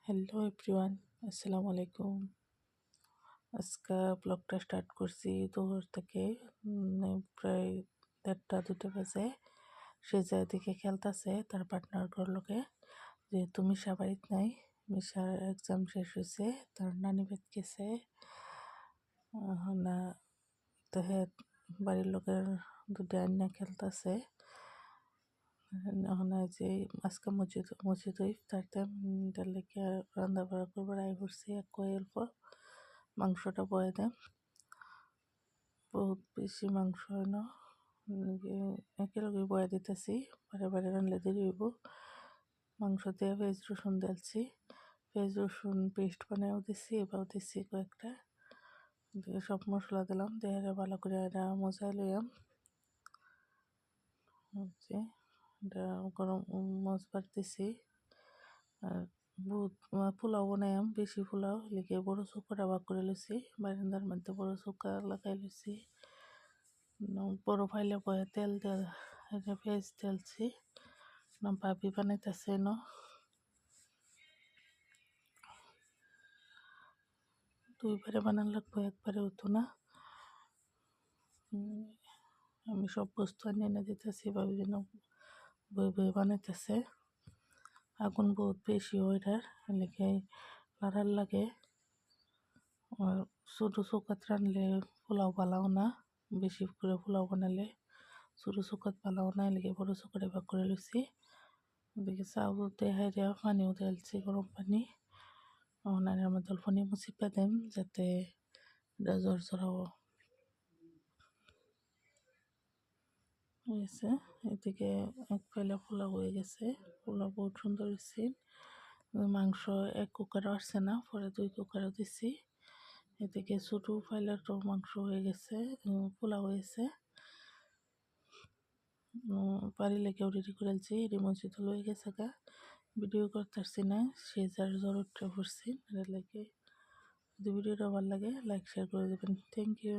Hello everyone, আসসালামু আলাইকুম। আজকে ব্লগটা স্টার্ট করছি দুপুর থেকে। প্রায় 1:30-2টা বাজে। সে যায় দিকে খেলতেছে তার পার্টনার ঘর লোকে, যেহেতু মিশা বাড়িত নাই। মিশার এক্সাম শেষ হয়েছে, তার নানি বাড়িত গেছে না। তো হে বাড়ির লোকের দুধে আন্না খেলতেছে। এখন যে আজকে মসজিদ ইফতার টাইম, তার লেগে রান্না বাড়া করবার আই করছি। অল্প মাংসটা বয়ে দেন, বহুত বেশি মাংস হয় না, একেলগে বয়ে দিতেছি। বারে বারে রানলে দেরি হইব। মাংস দিয়ে পেঁয়াজ রসুন দিয়েছি, পেঁয়াজ রসুন পেস্ট বানাইও দিছি, এবার দিছি কয়েকটা, দিয়ে সব মশলা দিলাম, দিয়ে ভালো করে এটা মজাই লইয়াম। হচ্ছে এটা গরম মাছ বাড়তেছি। আর বহুত পোলাও বানাইম, বেশি পোলাও লিখে বড় চুকাটা ভাগ করে লইছি। বারান্দার মধ্যে বড় চুকা লাগাই লইছি। বড় ফাইলে বয়ে তেল দিয়ে পেঁয়াজ তেলছি। ভাবি বানাইতেছে দুইবারে বানান লাগবো, একবারে হতো না। আমি সব বস্তু এনে দিতেছি, ভাবি যেন বই বই বানাইতেছে। আগুন বহুত বেশি ওইটার লিখে লড়ার লাগে। আর ছোটো চৌকাত রানলে পোলাও পালাও না, বেশি করে পোলাও বানালে ছোটো চৌকাত পালাও না, লিখে বড় চৌকাতে ভাগ করে লইছি। ওদিকে চাউল দেখাই দেওয়া, পানিও ঢালছি, গরম পানি। ওনার মধ্যে অল্প নেমু চিপা দেন যাতে জ্বর চড়াও হয়েছে। এদিকে এক পেলা পোলাও হয়ে গেছে, পোলাও বহুত সুন্দর হয়েছে। মাংস এক কুকারও আসছে না, পরে 2 কুকারও দিছি। এদিকে ছোটো ফাইলারও মাংস হয়ে গেছে, পোলাও হয়েছে। বাড়ি লেগেও রেডি করেছি, এটি মসজিদ হয়ে গেছে গা। ভিডিও করতেছি না, সে যার জ্বর উঠে পড়ছি। লেগে যদি ভিডিওটা ভালো লাগে লাইক শেয়ার করে দেবেন। Thank you.